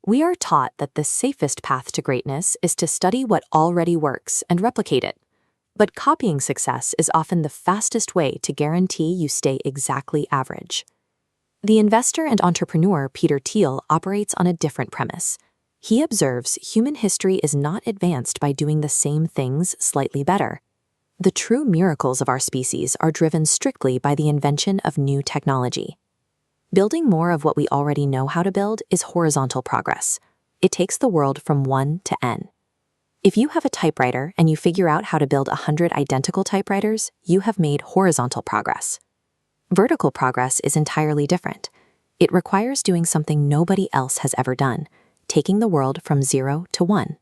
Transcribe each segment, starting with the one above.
We are taught that the safest path to greatness is to study what already works and replicate it. But copying success is often the fastest way to guarantee you stay exactly average. The investor and entrepreneur Peter Thiel operates on a different premise. He observes human history is not advanced by doing the same things slightly better. The true miracles of our species are driven strictly by the invention of new technology. Building more of what we already know how to build is horizontal progress. It takes the world from 1 to n. If you have a typewriter and you figure out how to build 100 identical typewriters, you have made horizontal progress. Vertical progress is entirely different. It requires doing something nobody else has ever done, taking the world from 0 to 1.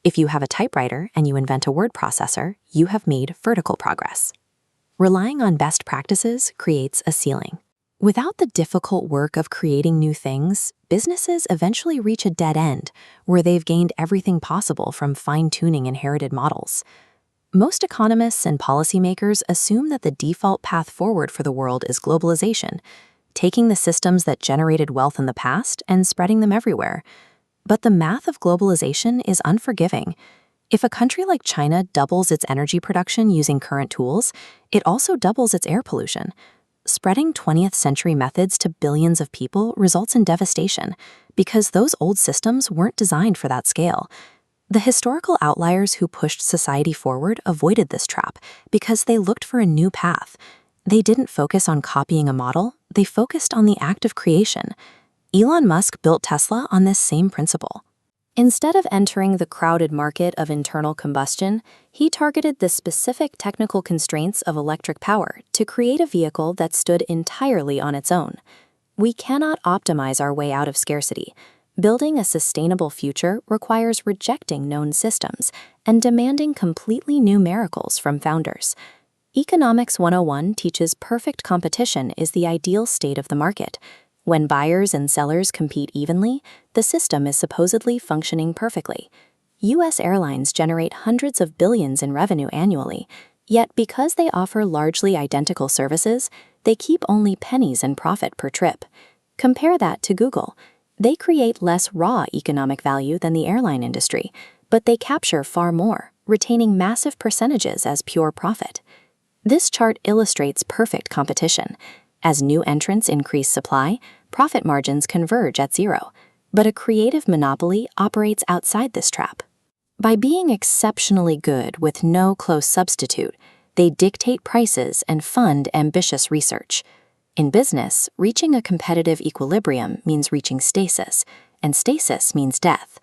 If you have a typewriter and you invent a word processor, you have made vertical progress. Relying on best practices creates a ceiling. Without the difficult work of creating new things, businesses eventually reach a dead end where they've gained everything possible from fine-tuning inherited models. Most economists and policymakers assume that the default path forward for the world is globalization, taking the systems that generated wealth in the past and spreading them everywhere. But the math of globalization is unforgiving. If a country like China doubles its energy production using current tools, it also doubles its air pollution. Spreading 20th century methods to billions of people results in devastation because those old systems weren't designed for that scale. The historical outliers who pushed society forward avoided this trap because they looked for a new path. They didn't focus on copying a model, they focused on the act of creation. Elon Musk built Tesla on this same principle. Instead of entering the crowded market of internal combustion, he targeted the specific technical constraints of electric power to create a vehicle that stood entirely on its own. We cannot optimize our way out of scarcity. Building a sustainable future requires rejecting known systems and demanding completely new miracles from founders. Economics 101 teaches perfect competition is the ideal state of the market. When buyers and sellers compete evenly, the system is supposedly functioning perfectly. U.S. airlines generate hundreds of billions in revenue annually, yet because they offer largely identical services, they keep only pennies in profit per trip. Compare that to Google. They create less raw economic value than the airline industry, but they capture far more, retaining massive percentages as pure profit. This chart illustrates perfect competition. As new entrants increase supply, profit margins converge at zero, but a creative monopoly operates outside this trap. By being exceptionally good with no close substitute, they dictate prices and fund ambitious research. In business, reaching a competitive equilibrium means reaching stasis, and stasis means death.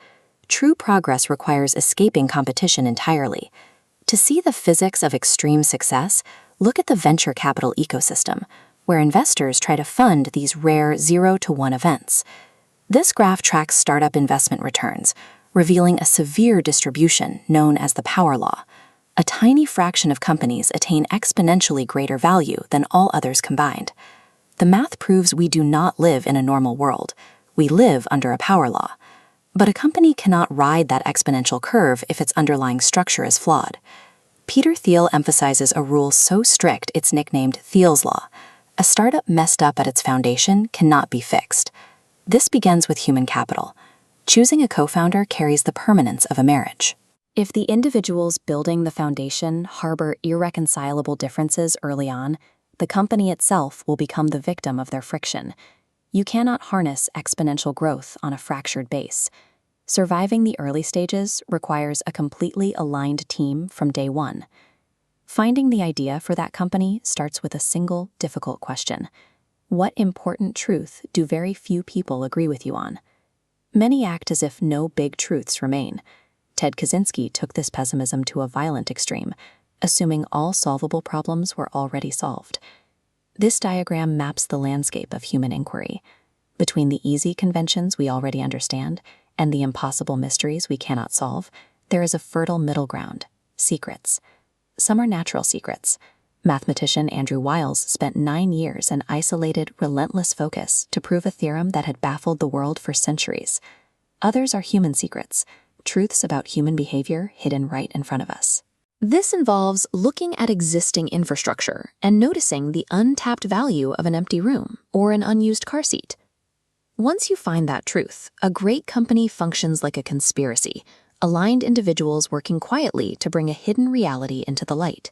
True progress requires escaping competition entirely. To see the physics of extreme success, look at the venture capital ecosystem, where investors try to fund these rare 0 to 1 events. This graph tracks startup investment returns, revealing a severe distribution known as the power law. A tiny fraction of companies attain exponentially greater value than all others combined. The math proves we do not live in a normal world. We live under a power law. But a company cannot ride that exponential curve if its underlying structure is flawed. Peter Thiel emphasizes a rule so strict it's nicknamed Thiel's Law. A startup messed up at its foundation cannot be fixed. This begins with human capital. Choosing a co-founder carries the permanence of a marriage. If the individuals building the foundation harbor irreconcilable differences early on, the company itself will become the victim of their friction. You cannot harness exponential growth on a fractured base. Surviving the early stages requires a completely aligned team from day one. Finding the idea for that company starts with a single, difficult question. What important truth do very few people agree with you on? Many act as if no big truths remain. Ted Kaczynski took this pessimism to a violent extreme, assuming all solvable problems were already solved. This diagram maps the landscape of human inquiry. Between the easy conventions we already understand and the impossible mysteries we cannot solve, there is a fertile middle ground: secrets. Some are natural secrets. Mathematician Andrew Wiles spent 9 years in isolated, relentless focus to prove a theorem that had baffled the world for centuries. Others are human secrets, truths about human behavior hidden right in front of us. This involves looking at existing infrastructure and noticing the untapped value of an empty room or an unused car seat. Once you find that truth, a great company functions like a conspiracy, aligned individuals working quietly to bring a hidden reality into the light.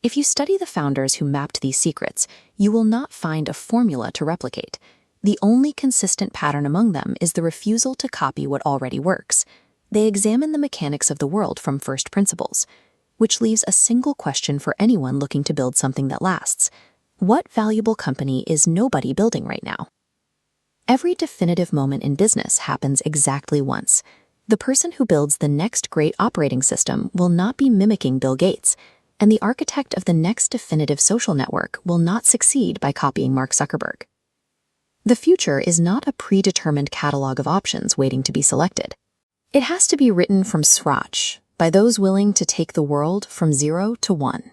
If you study the founders who mapped these secrets, you will not find a formula to replicate. The only consistent pattern among them is the refusal to copy what already works. They examine the mechanics of the world from first principles, which leaves a single question for anyone looking to build something that lasts. What valuable company is nobody building right now? Every definitive moment in business happens exactly once. The person who builds the next great operating system will not be mimicking Bill Gates, and the architect of the next definitive social network will not succeed by copying Mark Zuckerberg. The future is not a predetermined catalog of options waiting to be selected. It has to be written from scratch by those willing to take the world from 0 to 1.